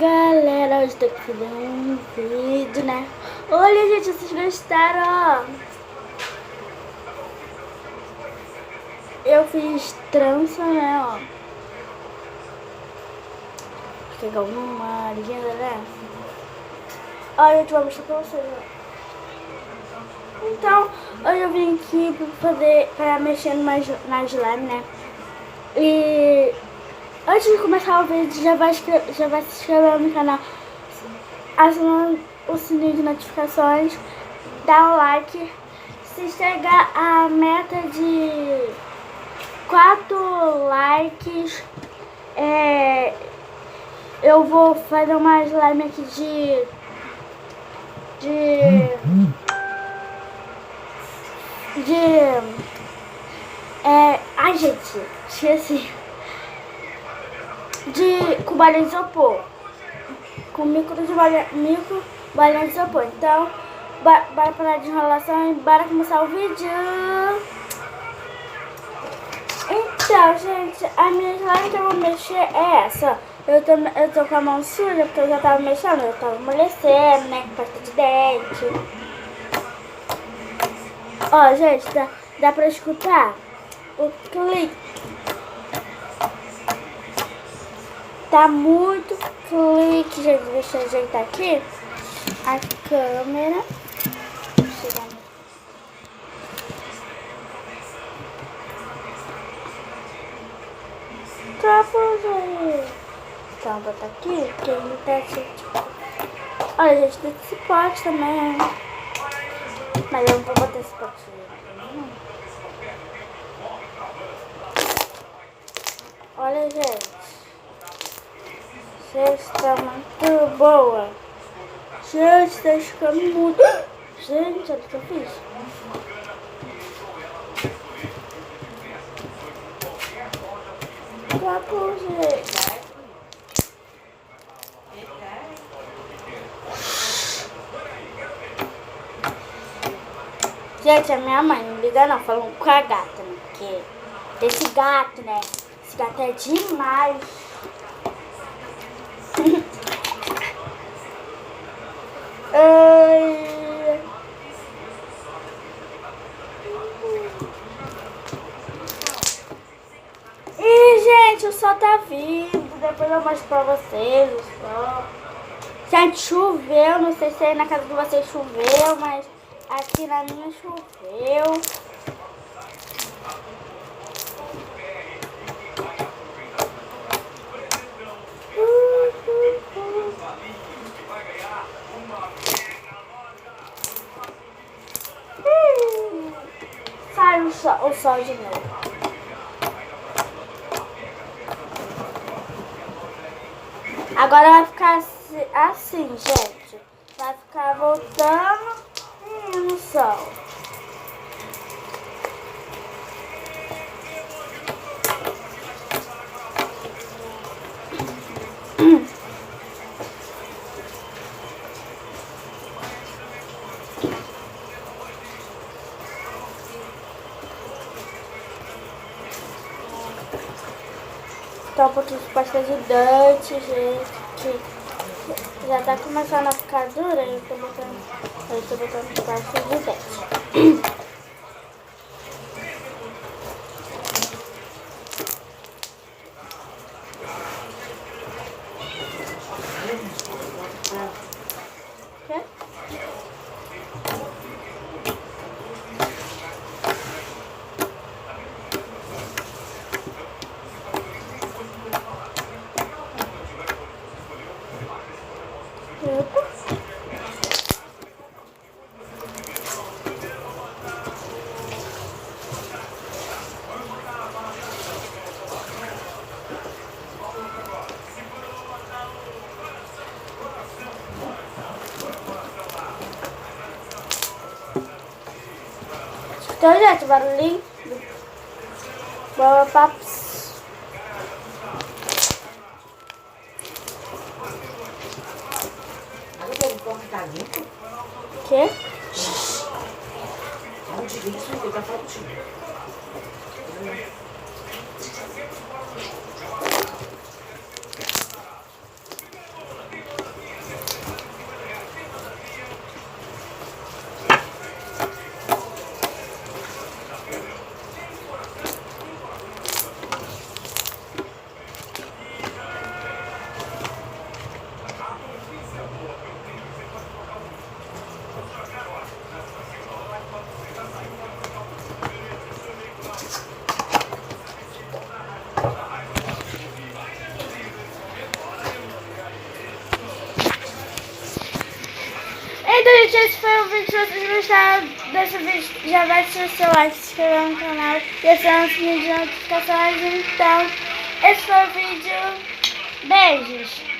Galera, hoje tô aqui fazendo um vídeo, né? Olha, gente, vocês gostaram, ó. Eu fiz trança, né, ó. Pegar uma linda, né? Olha, eu vou mostrar pra vocês, ó. Então, hoje eu vim aqui pra mexer na slime, né? E antes de começar o vídeo, já vai se inscrever no canal, acionando o sininho de notificações, dá um like. Se chegar a meta de 4 likes, eu vou fazer uma slime aqui ai, gente, esqueci. Com bolinha de isopor. Com micro bolinha de isopor. Então, bora parar de enrolação e bora começar o vídeo. Então, gente, a minha slime que eu vou mexer é essa. Eu tô com a mão suja porque eu já tava mexendo, eu tava amolecendo, né, com pasta de dente. Ó, gente, dá pra escutar o clique. Tá muito clique, gente. Deixa eu ajeitar aqui a câmera. Então, vou botar aqui, porque ele tá assim, tipo... Olha, gente, tem esse pote também. Mas eu não vou botar esse pote. Olha, gente. Gente, tá muito boa. Gente, tá ficando muito... Gente, olha o que eu fiz. Acabou, gente. Gente, a minha mãe não liga não, falando com a gata, né? Porque esse gato, né? Esse gato é demais. E, gente, o sol tá vindo. Depois eu mostro pra vocês o sol. Gente, choveu. Não sei se aí na casa de vocês choveu, mas aqui na minha choveu. Sai o sol de novo. Agora vai ficar assim, gente. Vai ficar voltando e no sol. Tá um pouquinho de pasta de dente, gente, que já tá começando a ficar dura. Eu tô botando pasta de dente. Então, gente, barulhinho. Boa, paps. Quê? gente, esse foi o vídeo. Se vocês gostaram desse vídeo, já vai deixar seu like, se inscrever no canal e ativar o sininho de notificações. Então, esse foi o vídeo. Beijos!